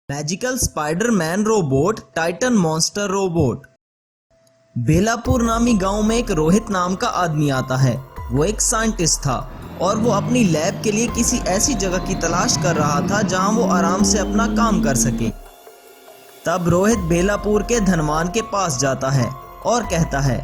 Magical Spiderman robot Titan monster robot. Belapur नामी गांव में एक रोहित नाम का आदमी आता है। वो एक साइंटिस्ट था और वो अपनी लैब के लिए किसी ऐसी जगह की तलाश कर रहा था जहां वो आराम से अपना काम कर सके। तब रोहित बेलापुर के धनवान के पास जाता है और कहता है,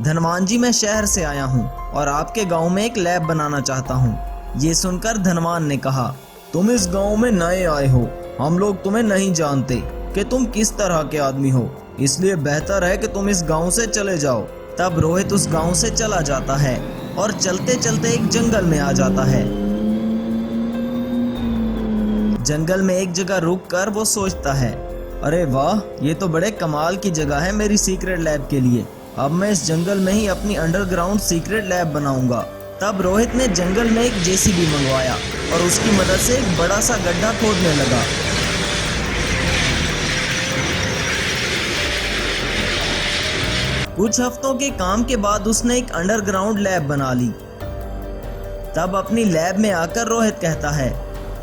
धनवान जी, मैं शहर से आया हूँ और आपके गांव में एक लैब बनाना चाहता हूँ। ये सुनकर धनवान ने कहा, तुम इस गांव में नए आए हो, हम लोग तुम्हें नहीं जानते कि तुम किस तरह के आदमी हो, इसलिए बेहतर है कि तुम इस गांव से चले जाओ। तब रोहित उस गांव से चला जाता है और चलते चलते एक जंगल में आ जाता है। जंगल में एक जगह रुक कर वो सोचता है, अरे वाह, ये तो बड़े कमाल की जगह है मेरी सीक्रेट लैब के लिए। अब मैं इस जंगल में ही अपनी अंडरग्राउंड सीक्रेट लैब बनाऊंगा। तब रोहित ने जंगल में एक जेसीबी मंगवाया और उसकी मदद से एक बड़ा सा गड्ढा खोदने लगा। कुछ हफ्तों के काम के बाद उसने एक अंडरग्राउंड लैब बना ली। तब अपनी लैब में आकर रोहित कहता है,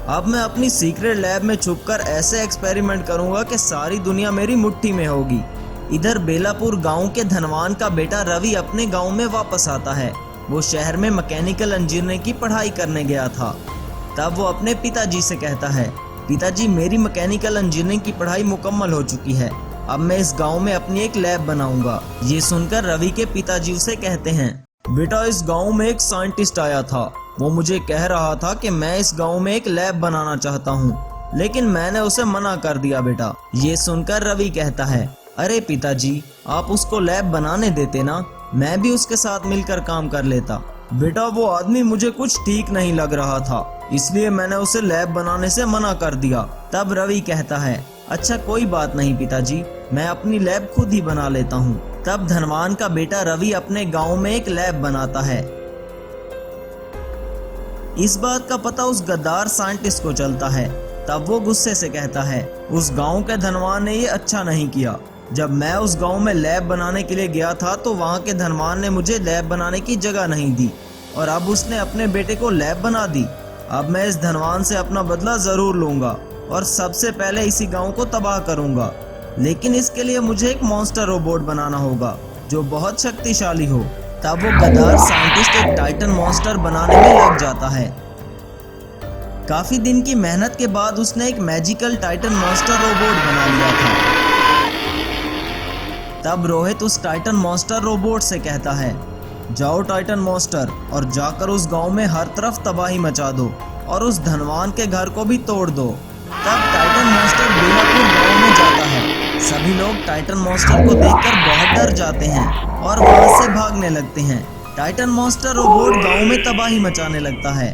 अब मैं अपनी सीक्रेट लैब में छुपकर ऐसे एक्सपेरिमेंट करूंगा कि सारी दुनिया मेरी मुट्ठी में होगी। इधर बेलापुर गांव के धनवान का बेटा रवि अपने गांव में वापस आता है। वो शहर में मैकेनिकल इंजीनियरिंग की पढ़ाई करने गया था। तब वो अपने पिताजी से कहता है, पिताजी, मेरी मैकेनिकल इंजीनियरिंग की पढ़ाई मुकम्मल हो चुकी है, अब मैं इस गांव में अपनी एक लैब बनाऊंगा। ये सुनकर रवि के पिताजी उसे कहते हैं, बेटा, इस गांव में एक साइंटिस्ट आया था, वो मुझे कह रहा था कि मैं इस गांव में एक लैब बनाना चाहता हूँ, लेकिन मैंने उसे मना कर दिया बेटा। ये सुनकर रवि कहता है, अरे पिताजी, आप उसको लैब बनाने देते ना, मैं भी उसके साथ मिलकर काम कर लेता। बेटा, वो आदमी मुझे कुछ ठीक नहीं लग रहा था, इसलिए मैंने उसे लैब बनाने से मना कर दिया। तब रवि कहता है, अच्छा कोई बात नहीं पिताजी, मैं अपनी लैब खुद ही बना लेता हूँ। तब धनवान का बेटा रवि अपने गांव में एक लैब बनाता है। इस बात का पता उस गद्दार साइंटिस्ट को चलता है। तब वो गुस्से से कहता है, उस गांव के धनवान ने ये अच्छा नहीं किया। जब मैं उस गांव में लैब बनाने के लिए गया था तो वहां के धनवान ने मुझे लैब बनाने की जगह नहीं दी और अब उसने अपने बेटे को लैब बना दी। अब मैं इस धनवान से अपना बदला जरूर लूंगा और सबसे पहले इसी गांव को तबाह करूंगा, लेकिन इसके लिए मुझे एक मॉन्स्टर रोबोट बनाना होगा जो बहुत शक्तिशाली हो। तब वो गद्दार साइंटिस्ट एक टाइटन मॉन्स्टर बनाने में लग जाता है। काफी दिन की मेहनत के बाद उसने एक मैजिकल टाइटन मॉन्स्टर रोबोट बना लिया था। तब रोहित उस टाइटन मॉन्स्टर रोबोट से कहता है, जाओ टाइटन मॉन्स्टर, और जाकर उस गांव में हर तरफ तबाही मचा दो और उस धनवान के घर को भी तोड़ दो। तब टाइटन मॉन्स्टर बेलापुर गांव में जाता है। सभी लोग टाइटन मॉन्स्टर को देखकर बहुत डर जाते हैं और वहां से भागने लगते हैं। टाइटन मॉन्स्टर रोबोट गांव में तबाही मचाने लगता है।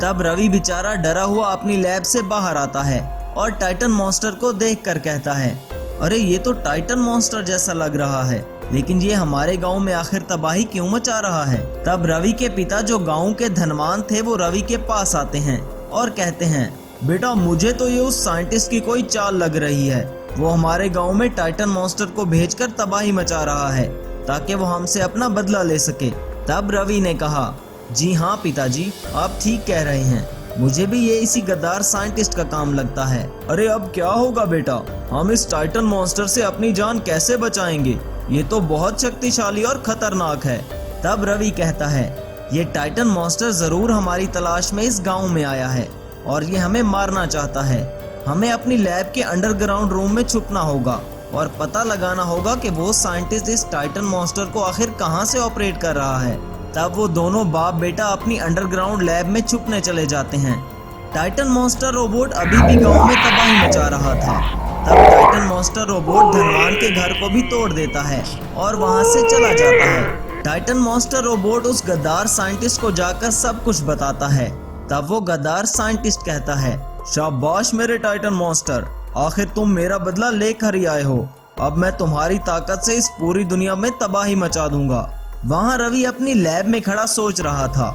तब रवि बेचारा डरा हुआ अपनी लैब से बाहर आता है और टाइटन मॉन्स्टर को देखकर कहता है, अरे ये तो टाइटन मॉन्स्टर जैसा लग रहा है, लेकिन ये हमारे गांव में आखिर तबाही क्यों मचा रहा है। तब रवि के पिता जो गांव के धनवान थे वो रवि के पास आते हैं और कहते हैं, बेटा, मुझे तो ये उस साइंटिस्ट की कोई चाल लग रही है। वो हमारे गाँव में टाइटन मॉन्स्टर को भेजकर तबाही मचा रहा है ताकि वो हमसे अपना बदला ले सके। तब रवि ने कहा, जी हाँ पिताजी, आप ठीक कह रहे हैं, मुझे भी ये इसी गद्दार साइंटिस्ट का काम लगता है। अरे अब क्या होगा बेटा, हम इस टाइटन मॉन्स्टर से अपनी जान कैसे बचाएंगे, ये तो बहुत शक्तिशाली और खतरनाक है। तब रवि कहता है, ये टाइटन मॉन्स्टर जरूर हमारी तलाश में इस गांव में आया है और ये हमें मारना चाहता है। हमें अपनी लैब के अंडरग्राउंड रूम में छुपना होगा और पता लगाना होगा कि वो साइंटिस्ट इस टाइटन मॉन्स्टर को आखिर कहाँ से ऑपरेट कर रहा है। तब वो दोनों बाप बेटा अपनी अंडरग्राउंड लैब में छुपने चले जाते हैं। टाइटन मॉन्स्टर रोबोट अभी भी गांव में तबाही मचा रहा था। तब टाइटन मॉन्स्टर रोबोट धनवान के घर को भी तोड़ देता है और वहां से चला जाता है। टाइटन मॉन्स्टर रोबोट उस गद्दार साइंटिस्ट को जाकर सब कुछ बताता है। तब वो गद्दार साइंटिस्ट कहता है, शाबाश मेरे टाइटन मॉन्स्टर, आखिर तुम मेरा बदला लेकर ही आए हो। अब मैं तुम्हारी ताकत से इस पूरी दुनिया में तबाही मचा दूंगा। वहां रवि अपनी लैब में खड़ा सोच रहा था,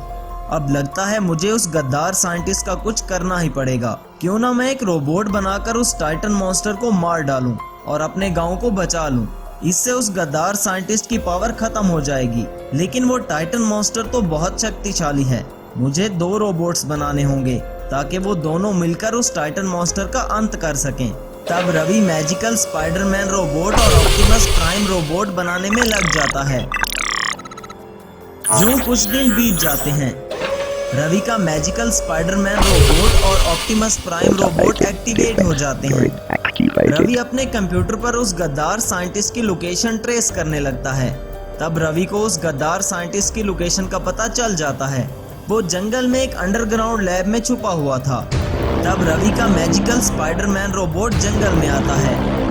अब लगता है मुझे उस गद्दार साइंटिस्ट का कुछ करना ही पड़ेगा। क्यों ना मैं एक रोबोट बनाकर उस टाइटन मॉन्स्टर को मार डालूं और अपने गांव को बचा लूं। इससे उस गद्दार साइंटिस्ट की पावर खत्म हो जाएगी। लेकिन वो टाइटन मॉन्स्टर तो बहुत शक्तिशाली है। मुझे 2 रोबोट्स बनाने होंगे ताकि वो दोनों मिलकर उस टाइटन मॉन्स्टर का अंत कर सकें। तब रवि मैजिकल स्पाइडरमैन रोबोट और ऑप्टिमस प्राइम रोबोट बनाने में लग जाता है। यूं कुछ दिन बीत जाते हैं। रवि का मैजिकल स्पाइडरमैन रोबोट और ऑप्टिमस प्राइम रोबोट एक्टिवेट हो जाते हैं। रवि अपने कंप्यूटर पर उस गद्दार साइंटिस्ट की लोकेशन ट्रेस करने लगता है। तब रवि को उस गद्दार साइंटिस्ट की लोकेशन का पता चल जाता है। वो जंगल में एक अंडरग्राउंड लैब में छुपा हुआ था। तब रवि का मैजिकल स्पाइडरमैन रोबोट जंगल में आता है।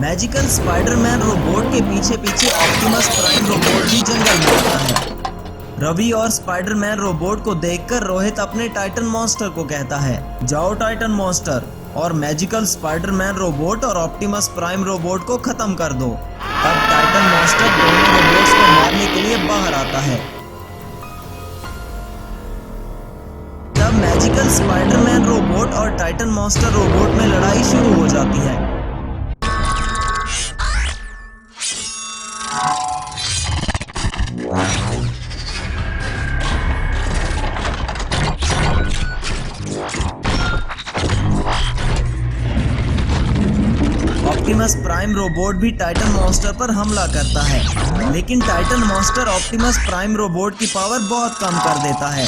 मैजिकल स्पाइडरमैन रोबोट के पीछे पीछे ऑप्टिमस प्राइम रोबोट भी जंगल में आता है। रवि और स्पाइडरमैन रोबोट को देखकर रोहित अपने टाइटन मॉन्स्टर को कहता है, जाओ टाइटन मॉन्स्टर और मैजिकल स्पाइडरमैन रोबोट और ऑप्टिमस प्राइम रोबोट को खत्म कर दो। तब टाइटन मॉन्स्टर दोनों रोबोट्स को मारने के लिए बाहर आता है। तब मैजिकल स्पाइडरमैन रोबोट और टाइटन मॉन्स्टर रोबोट में लड़ाई शुरू हो जाती है। ऑप्टिमस प्राइम रोबोट भी टाइटन मॉन्स्टर पर हमला करता है, लेकिन Titan monster Optimus prime robot की पावर बहुत कम कर देता है।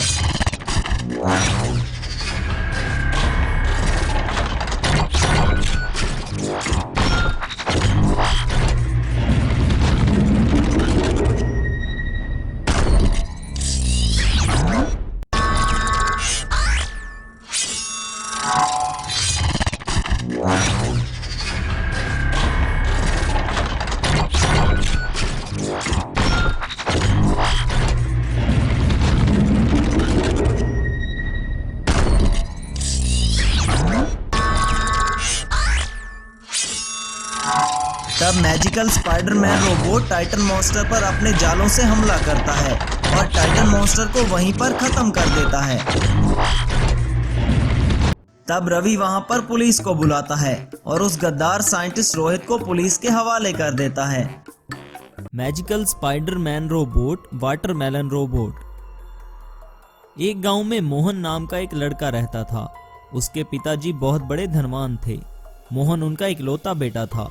तब magical Spiderman robot Titan monster पर अपने जालों से हमला करता है और टाइटन मॉन्स्टर को वहीं पर खत्म कर देता है। तब रवि वहां पर पुलिस को बुलाता है और उस गद्दार साइंटिस्ट रोहित को पुलिस के हवाले कर देता है। Magical Spiderman robot watermelon robot. एक गांव में मोहन नाम का एक लड़का रहता था। उसके पिताजी बहुत बड़े धनवान थे। मोहन उनका इकलौता बेटा था।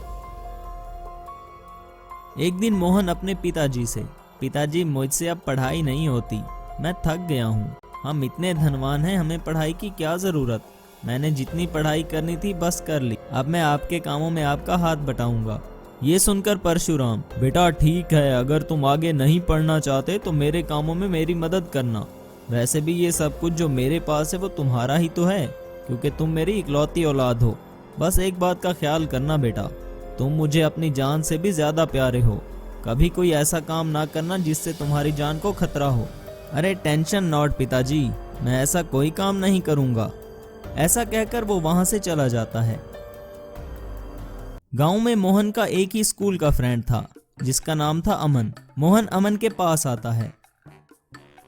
एक दिन मोहन अपने पिताजी से, पिताजी मुझसे अब पढ़ाई नहीं होती, मैं थक गया हूँ। हम इतने धनवान हैं, हमें पढ़ाई की क्या जरूरत। मैंने जितनी पढ़ाई करनी थी बस कर ली। अब मैं आपके कामों में आपका हाथ बटाऊंगा। ये सुनकर परशुराम, बेटा ठीक है, अगर तुम आगे नहीं पढ़ना चाहते तो मेरे कामों में मेरी मदद करना। वैसे भी ये सब कुछ जो मेरे पास है वो तुम्हारा ही तो है, क्योंकि तुम मेरी इकलौती औलाद हो। बस एक बात का ख्याल करना बेटा, तुम मुझे अपनी जान से भी ज्यादा प्यारे हो। कभी कोई ऐसा काम ना करना जिससे तुम्हारी जान को खतरा हो। अरे टेंशन नॉट पिताजी, मैं ऐसा कोई काम नहीं करूंगा। ऐसा कहकर वो वहां से चला जाता है। गांव में मोहन का एक ही स्कूल का फ्रेंड था जिसका नाम था अमन। मोहन अमन के पास आता है।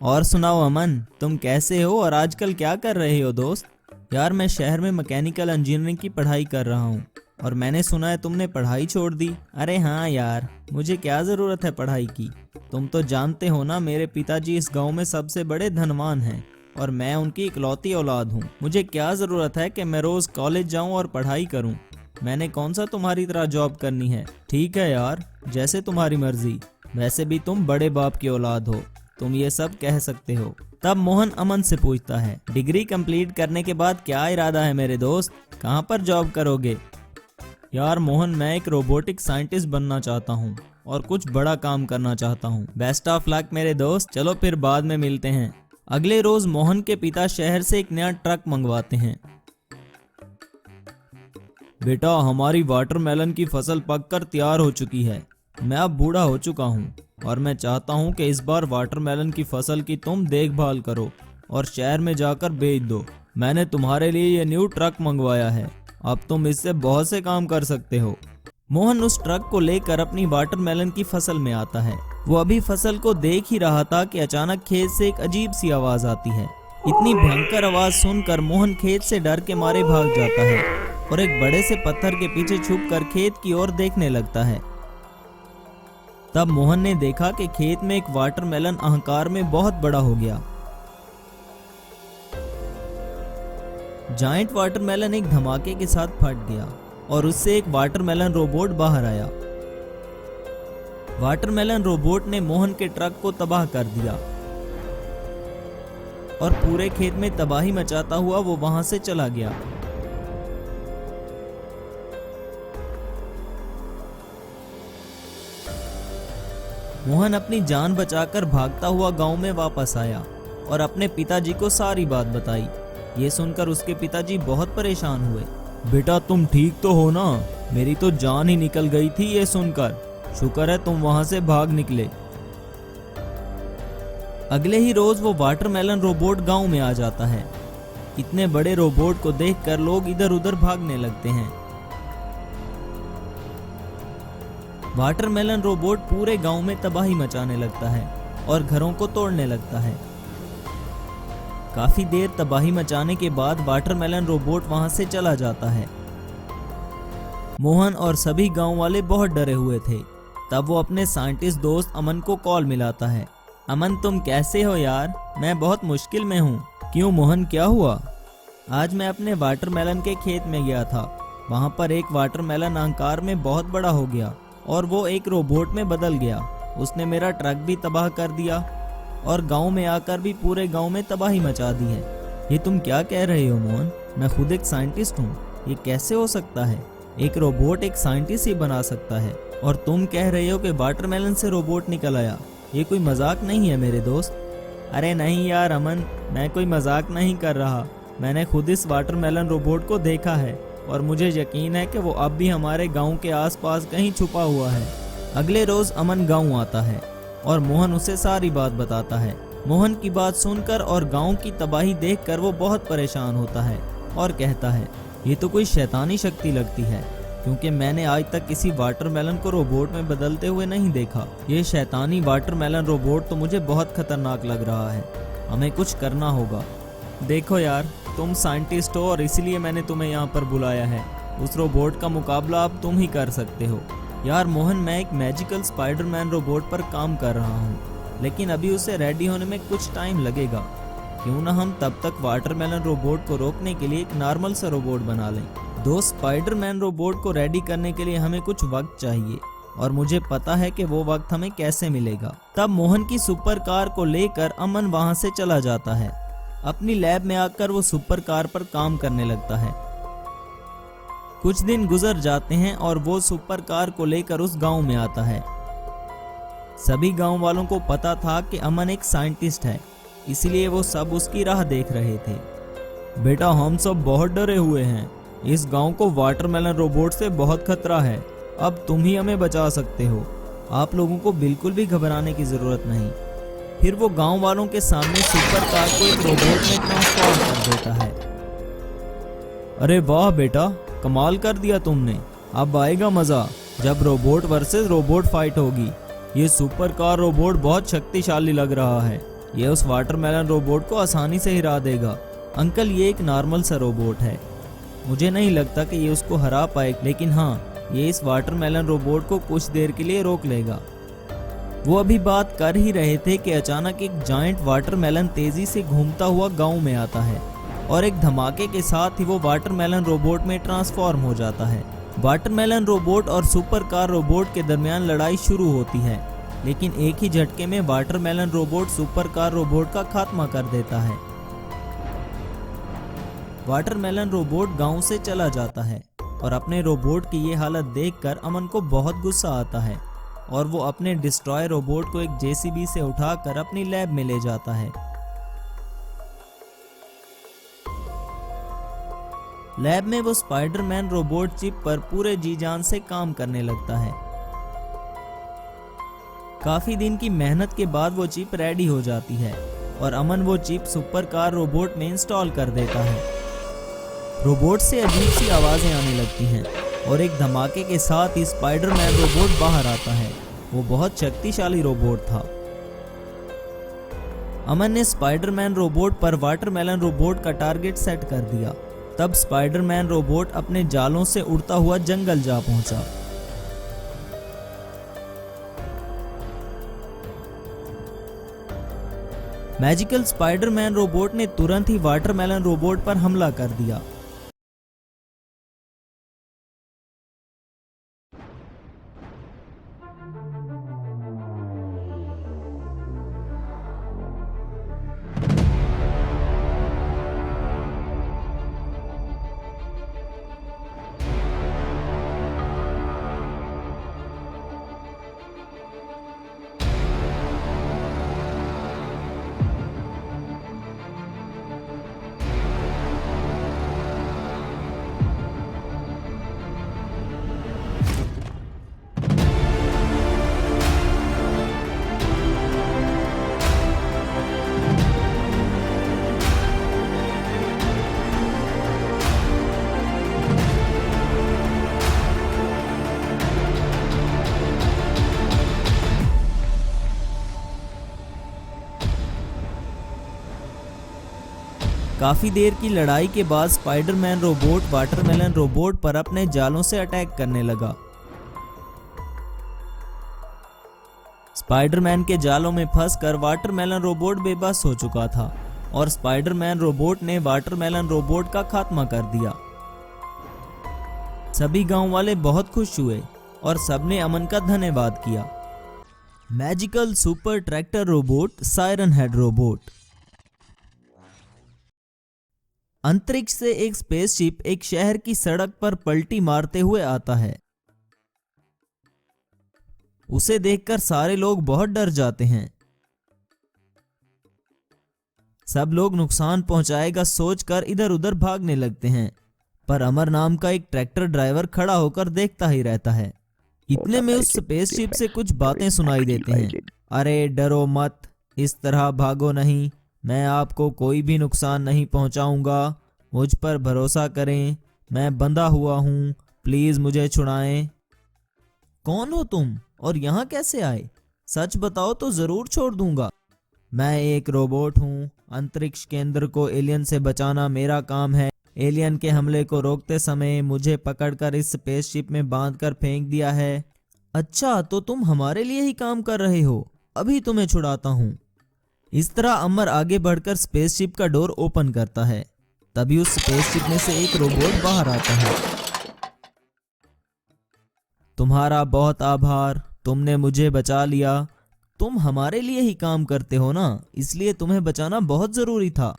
और सुनाओ अमन, तुम कैसे हो और आजकल क्या कर रहे हो दोस्त? यार मैं शहर में मैकेनिकल इंजीनियरिंग की पढ़ाई कर रहा हूँ और मैंने सुना है तुमने पढ़ाई छोड़ दी। अरे हाँ यार, मुझे क्या जरूरत है पढ़ाई की। तुम तो जानते हो ना, मेरे पिताजी इस गांव में सबसे बड़े धनवान हैं और मैं उनकी इकलौती औलाद हूँ। मुझे क्या जरूरत है कि मैं रोज कॉलेज जाऊँ और पढ़ाई करूँ। मैंने कौन सा तुम्हारी तरह जॉब करनी है। ठीक है यार, जैसे तुम्हारी मर्जी। वैसे भी तुम बड़े बाप की औलाद हो, तुम ये सब कह सकते हो। तब मोहन अमन से पूछता है, डिग्री कंप्लीट करने के बाद क्या इरादा है मेरे दोस्त? कहाँ पर जॉब करोगे? यार मोहन, मैं एक रोबोटिक साइंटिस्ट बनना चाहता हूँ और कुछ बड़ा काम करना चाहता हूँ। बेस्ट ऑफ लक मेरे दोस्त, चलो फिर बाद में मिलते हैं। अगले रोज मोहन के पिता शहर से एक नया ट्रक मंगवाते हैं। बेटा, हमारी वाटरमेलन की फसल पककर तैयार हो चुकी है। मैं अब बूढ़ा हो चुका हूँ और मैं चाहता हूँ कि इस बार वाटरमेलन की फसल की तुम देखभाल करो और शहर में जाकर बेच दो। मैंने तुम्हारे लिए ये न्यू ट्रक मंगवाया है, अब तुम इससे बहुत से काम कर सकते हो। मोहन उस ट्रक को लेकर अपनी वाटरमेलन की फसल में आता है। वो अभी फसल को देख ही रहा था कि अचानक खेत से एक अजीब सी आवाज आती है। इतनी भयंकर आवाज सुनकर मोहन खेत से डर के मारे भाग जाता है और एक बड़े से पत्थर के पीछे छुपकर खेत की ओर देखने लगता है। तब मोहन ने देखा कि खेत में एक वाटरमेलन अहंकार में बहुत बड़ा हो गया। जायंट वाटरमेलन एक धमाके के साथ फट गया और उससे एक वाटरमेलन रोबोट बाहर आया। वाटरमेलन रोबोट ने मोहन के ट्रक को तबाह कर दिया और पूरे खेत में तबाही मचाता हुआ वो वहां से चला गया। मोहन अपनी जान बचाकर भागता हुआ गांव में वापस आया और अपने पिताजी को सारी बात बताई। ये सुनकर उसके पिताजी बहुत परेशान हुए। बेटा तुम ठीक तो हो ना? मेरी तो जान ही निकल गई थी ये सुनकर। शुक्र है तुम वहां से भाग निकले। अगले ही रोज वो वाटरमेलन रोबोट गांव में आ जाता है। इतने बड़े रोबोट को देखकर लोग इधर उधर भागने लगते हैं। वाटरमेलन रोबोट पूरे गांव में तबाही मचाने लगता है और घरों को तोड़ने लगता है। काफी देर तबाही मचाने के बाद वाटरमेलन रोबोट वहां से चला जाता है। मोहन और सभी गांव वाले बहुत डरे हुए थे। तब वो अपने साइंटिस्ट दोस्त अमन को कॉल मिलाता है। अमन तुम कैसे हो यार? मैं बहुत मुश्किल में हूँ। क्यों मोहन क्या हुआ? आज मैं अपने वाटरमेलन के खेत में गया था। वहां पर एक वाटरमेलन अहंकार में बहुत बड़ा हो गया और वो एक रोबोट में बदल गया। उसने मेरा ट्रक भी तबाह कर दिया और गांव में आकर भी पूरे गांव में तबाही मचा दी है। ये तुम क्या कह रहे हो मोहन? मैं खुद एक साइंटिस्ट हूँ। ये कैसे हो सकता है? एक रोबोट एक साइंटिस्ट ही बना सकता है और तुम कह रहे हो कि वाटरमेलन से रोबोट निकल आया। ये कोई मजाक नहीं है मेरे दोस्त। अरे नहीं यार अमन, मैं कोई मजाक नहीं कर रहा। मैंने खुद इस वाटरमेलन रोबोट को देखा है और मुझे यकीन है कि वो अब भी हमारे गांव के आसपास कहीं छुपा हुआ है। अगले रोज अमन गांव आता है और मोहन उसे सारी बात बताता है। मोहन की बात सुनकर और गांव की तबाही देखकर वो बहुत परेशान होता है और कहता है ये तो कोई शैतानी शक्ति लगती है, क्योंकि मैंने आज तक किसी वाटरमेलन को रोबोट में बदलते हुए नहीं देखा। ये शैतानी वाटरमेलन रोबोट तो मुझे बहुत खतरनाक लग रहा है। हमें कुछ करना होगा। देखो यार, तुम साइंटिस्ट हो और इसलिए मैंने तुम्हें यहाँ पर बुलाया है। उस रोबोट का मुकाबला अब तुम ही कर सकते हो। यार मोहन, मैं एक मैजिकल स्पाइडरमैन रोबोट पर काम कर रहा हूँ, लेकिन अभी उसे रेडी होने में कुछ टाइम लगेगा। क्यों ना हम तब तक वाटरमेलन रोबोट को रोकने के लिए एक नॉर्मल सा रोबोट बना लें। दो स्पाइडरमैन रोबोट को रेडी करने के लिए हमें कुछ वक्त चाहिए और मुझे पता है कि वो वक्त हमें कैसे मिलेगा। तब मोहन की सुपर कार को लेकर अमन वहां से चला जाता है। अपनी लैब में आकर वो सुपर कार पर काम करने लगता है। कुछ दिन गुजर जाते हैं और वो सुपर कार को लेकर उस गांव में आता है। सभी गांव वालों को पता था कि अमन एक साइंटिस्ट है, इसलिए वो सब उसकी राह देख रहे थे। बेटा, हम सब बहुत डरे हुए हैं। इस गांव को वाटरमेलन रोबोट से बहुत खतरा है। अब तुम ही हमें बचा सकते हो। आप लोगों को बिल्कुल भी घबराने की जरूरत नहीं। फिर वो गांव वालों के सामने सुपर कार को एक रोबोट में ट्रांसफॉर्म कर देता है। अरे वाह बेटा, कमाल कर दिया तुमने। अब आएगा मजा जब रोबोट वर्सेस रोबोट फाइट होगी। ये सुपर कार रोबोट बहुत शक्तिशाली लग रहा है। ये उस वाटरमेलन रोबोट को आसानी से हिरा देगा। अंकल, ये एक नॉर्मल सा रोबोट है। मुझे नहीं लगता कि ये उसको हरा पाए, लेकिन हाँ, ये इस वाटरमेलन रोबोट को कुछ देर के लिए रोक लेगा। वो अभी बात कर ही रहे थे कि अचानक एक जायंट वाटरमेलन तेजी से घूमता हुआ गांव में आता है और एक धमाके के साथ ही वो वाटरमेलन रोबोट में ट्रांसफॉर्म हो जाता है। वाटरमेलन रोबोट और सुपर कार रोबोट के दरमियान लड़ाई शुरू होती है, लेकिन एक ही झटके में watermelon robot super car robot का खात्मा कर देता है। वाटरमेलन रोबोट गांव से चला जाता है और अपने रोबोट की ये हालत देखकर अमन को बहुत गुस्सा आता है और वो अपने डिस्ट्रॉय रोबोट को एक जेसीबी से उठाकर अपनी लैब में ले जाता है। लैब में वो स्पाइडरमैन रोबोट चिप पर पूरे जी जान से काम करने लगता है। काफी दिन की मेहनत के बाद वो चिप रेडी हो जाती है और अमन वो चिप सुपर कार रोबोट में इंस्टॉल कर देता है। रोबोट से अजीब सी आवाजें आने लगती हैं और एक धमाके के साथ ही स्पाइडरमैन रोबोट बाहर आता है। वो बहुत शक्तिशाली रोबोट था। अमन ने स्पाइडरमैन रोबोट पर वाटरमेलन रोबोट का टारगेट सेट कर दिया। तब स्पाइडरमैन रोबोट अपने जालों से उड़ता हुआ जंगल जा पहुंचा। मैजिकल स्पाइडरमैन रोबोट ने तुरंत ही वाटरमेलन रोबोट पर हमला कर दिया। काफी देर की लड़ाई के बाद स्पाइडरमैन रोबोट वाटरमेलन रोबोट पर अपने जालों से अटैक करने लगा। स्पाइडरमैन के जालों में फंसकर वाटरमेलन रोबोट बेबस हो चुका था और स्पाइडरमैन रोबोट ने वाटरमेलन रोबोट का खात्मा कर दिया। सभी गांव वाले बहुत खुश हुए और सबने अमन का धन्यवाद किया। Magical super tractor robot siren head robot. अंतरिक्ष से एक स्पेसशिप एक शहर की सड़क पर पलटी मारते हुए आता है। उसे देखकर सारे लोग बहुत डर जाते हैं। सब लोग नुकसान पहुंचाएगा सोचकर इधर उधर भागने लगते हैं, पर अमर नाम का एक ट्रैक्टर ड्राइवर खड़ा होकर देखता ही रहता है। इतने में उस स्पेसशिप से कुछ बातें सुनाई देते हैं। अरे डरो मत, इस तरह भागो नहीं, मैं आपको कोई भी नुकसान नहीं पहुंचाऊंगा, मुझ पर भरोसा करें, मैं बंधा हुआ हूं, प्लीज मुझे छुड़ाएं। कौन हो तुम और यहाँ कैसे आए? सच बताओ तो जरूर छोड़ दूंगा। मैं एक रोबोट हूँ, अंतरिक्ष केंद्र को एलियन से बचाना मेरा काम है। एलियन के हमले को रोकते समय मुझे पकड़कर इस स्पेसशिप में बांधकर फेंक दिया है। अच्छा, तो तुम हमारे लिए ही काम कर रहे हो, अभी तुम्हें छुड़ाता हूँ। इस तरह अमर आगे बढ़कर स्पेसशिप का डोर ओपन करता है। तभी उस स्पेसशिप में से एक रोबोट बाहर आता है। तुम्हारा बहुत आभार, तुमने मुझे बचा लिया। तुम हमारे लिए ही काम करते हो ना, इसलिए तुम्हें बचाना बहुत जरूरी था।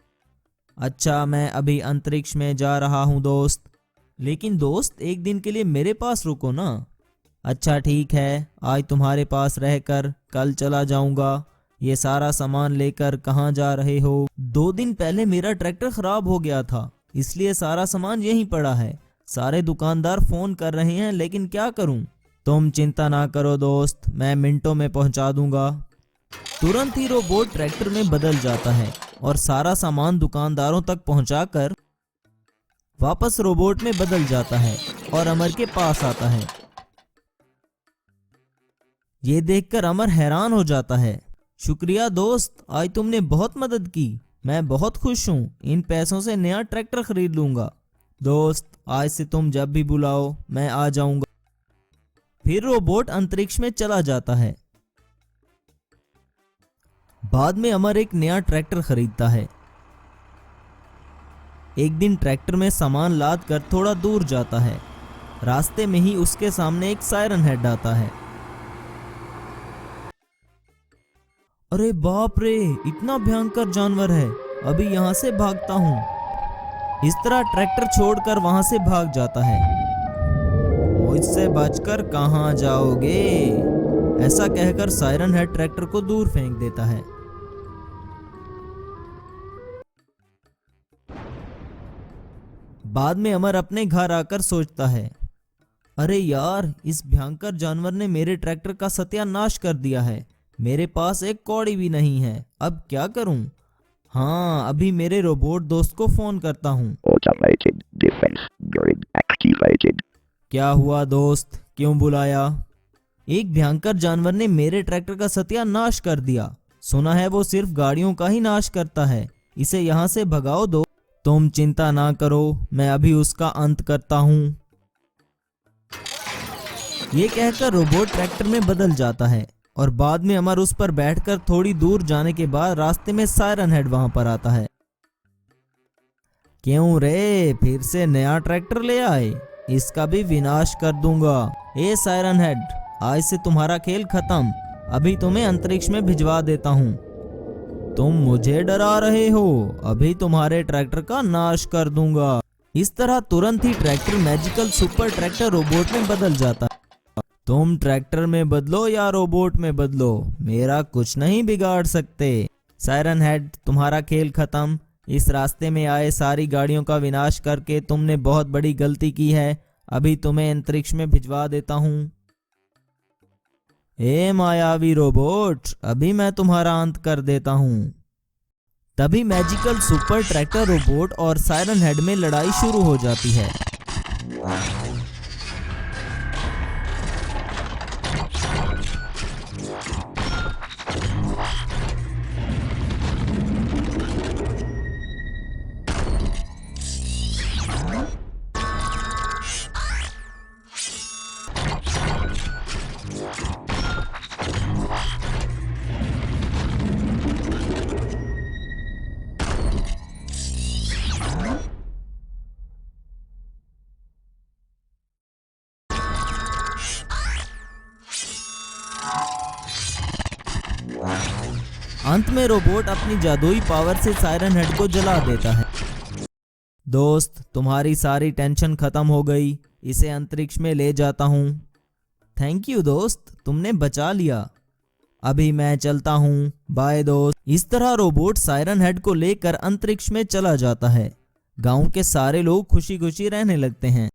अच्छा, मैं अभी अंतरिक्ष में जा रहा हूँ दोस्त। लेकिन दोस्त, एक दिन के लिए मेरे पास रुको ना। अच्छा ठीक है, आज तुम्हारे पास रहकर कल चला जाऊंगा। ये सारा सामान लेकर कहाँ जा रहे हो? 2 दिन पहले मेरा ट्रैक्टर खराब हो गया था, इसलिए सारा सामान यहीं पड़ा है। सारे दुकानदार फोन कर रहे हैं, लेकिन क्या करूं? तुम चिंता ना करो दोस्त, मैं मिनटों में पहुंचा दूंगा। तुरंत ही रोबोट ट्रैक्टर में बदल जाता है और सारा सामान दुकानदारों तक पहुंचाकर वापस रोबोट में बदल जाता है और अमर के पास आता है। ये देखकर अमर हैरान हो जाता है। शुक्रिया दोस्त, आज तुमने बहुत मदद की, मैं बहुत खुश हूँ। इन पैसों से नया ट्रैक्टर खरीद लूंगा। दोस्त, आज से तुम जब भी बुलाओ मैं आ जाऊंगा। फिर रोबोट अंतरिक्ष में चला जाता है। बाद में अमर एक नया ट्रैक्टर खरीदता है। एक दिन ट्रैक्टर में सामान लाद कर थोड़ा दूर जाता है। रास्ते में ही उसके सामने एक सायरन हेड आता है। अरे बाप रे, इतना भयंकर जानवर है, अभी यहाँ से भागता हूँ। इस तरह ट्रैक्टर छोड़कर वहां से भाग जाता है। मुझसे बचकर कहाँ जाओगे? ऐसा कहकर सायरन हेड ट्रैक्टर को दूर फेंक देता है। बाद में अमर अपने घर आकर सोचता है, अरे यार, इस भयंकर जानवर ने मेरे ट्रैक्टर का सत्यानाश कर दिया है। मेरे पास एक कौड़ी भी नहीं है, अब क्या करूं? हाँ, अभी मेरे रोबोट दोस्त को फोन करता हूं। Automated defense grid activated. क्या हुआ दोस्त, क्यों बुलाया? एक भयंकर जानवर ने मेरे ट्रैक्टर का सत्यानाश कर दिया। सुना है वो सिर्फ गाड़ियों का ही नाश करता है। इसे यहाँ से भगाओ दो। तुम चिंता ना करो, मैं अभी उसका अंत करता हूँ। ये कहकर रोबोट ट्रैक्टर में बदल जाता है और बाद में अमर उस पर बैठकर थोड़ी दूर जाने के बाद रास्ते में सायरन हेड वहां पर आता है। क्यों रे, फिर से नया ट्रैक्टर ले आए? इसका भी विनाश कर दूंगा। ए सायरन हेड, आज से तुम्हारा खेल खत्म। अभी तुम्हें अंतरिक्ष में भिजवा देता हूँ। तुम मुझे डरा रहे हो? अभी तुम्हारे ट्रैक्टर का नाश कर दूंगा। इस तरह तुरंत ही tractor magical super tractor robot में बदल जाता है। तुम ट्रैक्टर में बदलो या रोबोट में बदलो, मेरा कुछ नहीं बिगाड़ सकते। सायरन हेड, तुम्हारा खेल खत्म। इस रास्ते में आए सारी गाड़ियों का विनाश करके तुमने बहुत बड़ी गलती की है। अभी तुम्हें अंतरिक्ष में भिजवा देता हूँ। ए मायावी रोबोट, अभी मैं तुम्हारा अंत कर देता हूँ। तभी मैजिकल सुपर ट्रैक्टर रोबोट और सायरन हेड में लड़ाई शुरू हो जाती है। अंत में रोबोट अपनी जादुई पावर से सायरन हेड को जला देता है। दोस्त, तुम्हारी सारी टेंशन खत्म हो गई। इसे अंतरिक्ष में ले जाता हूँ। थैंक यू दोस्त, तुमने बचा लिया। अभी मैं चलता हूँ, बाय दोस्त। इस तरह रोबोट सायरन हेड को लेकर अंतरिक्ष में चला जाता है। गांव के सारे लोग खुशी खुशी रहने लगते हैं।